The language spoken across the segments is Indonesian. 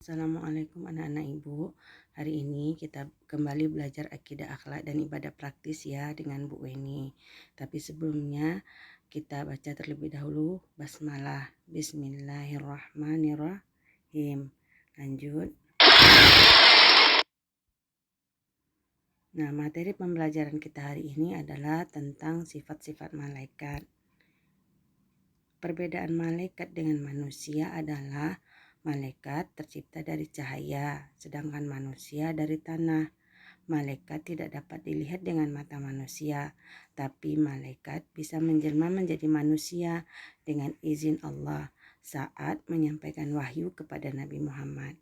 Assalamualaikum anak-anak ibu. Hari ini kita kembali belajar akidah akhlak dan ibadah praktis ya dengan Bu Weni. Tapi sebelumnya kita baca terlebih dahulu basmalah. Bismillahirrahmanirrahim. Lanjut. Nah, materi pembelajaran kita hari ini adalah tentang sifat-sifat malaikat. Perbedaan malaikat dengan manusia adalah malaikat tercipta dari cahaya, sedangkan manusia dari tanah. Malaikat tidak dapat dilihat dengan mata manusia, tapi malaikat bisa menjelma menjadi manusia dengan izin Allah saat menyampaikan wahyu kepada Nabi Muhammad.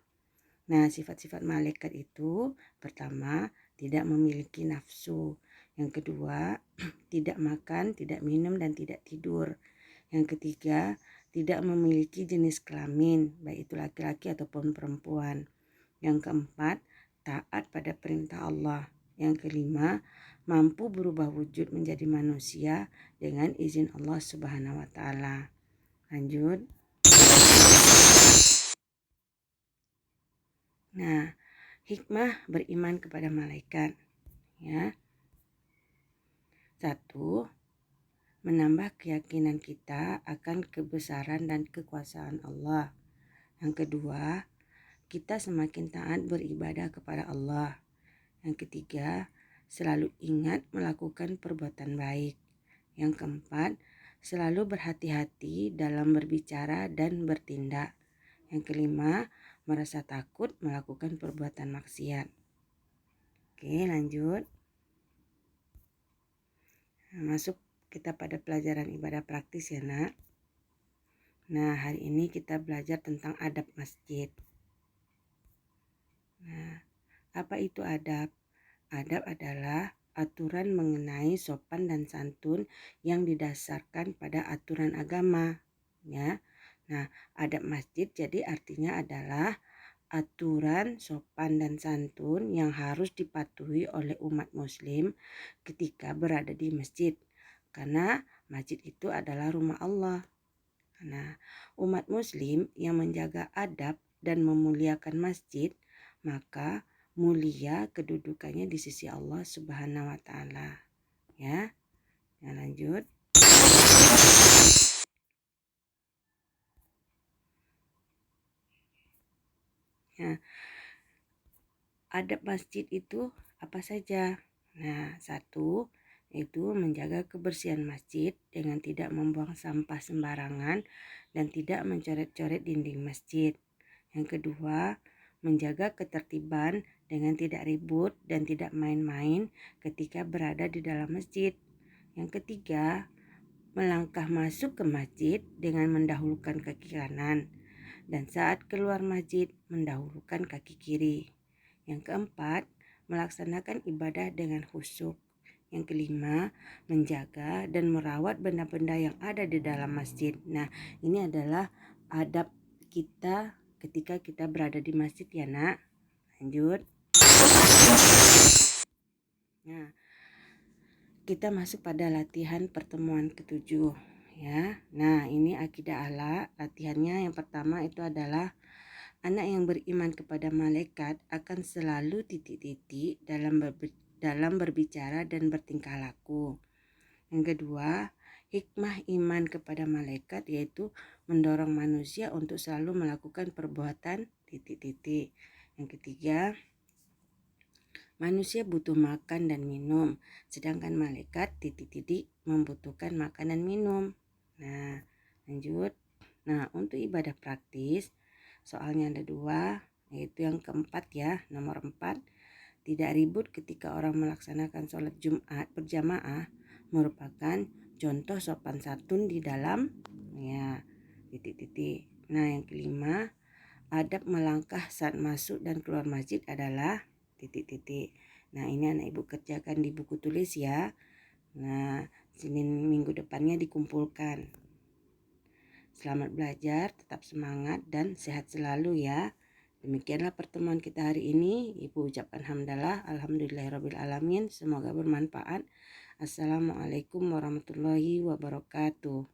Nah, sifat-sifat malaikat itu pertama, tidak memiliki nafsu. Yang kedua, tidak makan, tidak minum, dan tidak tidur. Yang ketiga, tidak memiliki jenis kelamin, baik itu laki-laki ataupun perempuan. Yang keempat, taat pada perintah Allah. Yang kelima, mampu berubah wujud menjadi manusia dengan izin Allah Subhanahu wa taala. Lanjut. Nah, hikmah beriman kepada malaikat. Ya. 1. Menambah keyakinan kita akan kebesaran dan kekuasaan Allah. Yang kedua, kita semakin taat beribadah kepada Allah. Yang ketiga, selalu ingat melakukan perbuatan baik. Yang keempat, selalu berhati-hati dalam berbicara dan bertindak. Yang kelima, merasa takut melakukan perbuatan maksiat. Oke, lanjut. Masuk kita pada pelajaran ibadah praktis ya nak. Nah, hari ini kita belajar tentang adab masjid. Nah, apa itu adab? Adab adalah aturan mengenai sopan dan santun yang didasarkan pada aturan agama, ya. Nah, adab masjid jadi artinya adalah aturan sopan dan santun yang harus dipatuhi oleh umat muslim ketika berada di masjid. Karena masjid itu adalah rumah Allah. Nah, umat muslim yang menjaga adab dan memuliakan masjid, maka mulia kedudukannya di sisi Allah Subhanahu wa taala. Ya. Nah, lanjut. Nah, adab masjid itu apa saja? Nah, 1 itu menjaga kebersihan masjid dengan tidak membuang sampah sembarangan dan tidak mencoret-coret dinding masjid. Yang kedua, menjaga ketertiban dengan tidak ribut dan tidak main-main ketika berada di dalam masjid. Yang ketiga, melangkah masuk ke masjid dengan mendahulukan kaki kanan dan saat keluar masjid mendahulukan kaki kiri. Yang keempat, melaksanakan ibadah dengan khusyuk. Yang kelima, menjaga dan merawat benda-benda yang ada di dalam masjid. Nah, ini adalah adab kita ketika kita berada di masjid ya nak. Lanjut. Nah, kita masuk pada latihan pertemuan ke-7 ya. Nah, ini akidah Allah. Latihannya yang pertama itu adalah anak yang beriman kepada malaikat akan selalu titik-titik dalam berbicara dan bertingkah laku. Yang kedua, hikmah iman kepada malaikat yaitu mendorong manusia untuk selalu melakukan perbuatan titik-titik. Yang ketiga, manusia butuh makan dan minum, sedangkan malaikat titik-titik membutuhkan makan dan minum. Nah, lanjut. Nah, untuk ibadah praktis, soalnya ada 2, yaitu yang keempat ya, nomor 4. Tidak ribut ketika orang melaksanakan sholat Jumat berjamaah merupakan contoh sopan santun di dalam ya titik-titik. Nah, yang kelima, adab melangkah saat masuk dan keluar masjid adalah titik-titik. Nah, ini anak ibu kerjakan di buku tulis ya. Nah, Senin minggu depannya dikumpulkan. Selamat belajar, tetap semangat dan sehat selalu ya. Demikianlah pertemuan kita hari ini. Ibu ucapkan hamdalah, alhamdulillahirrabbilalamin. Semoga bermanfaat. Assalamualaikum warahmatullahi wabarakatuh.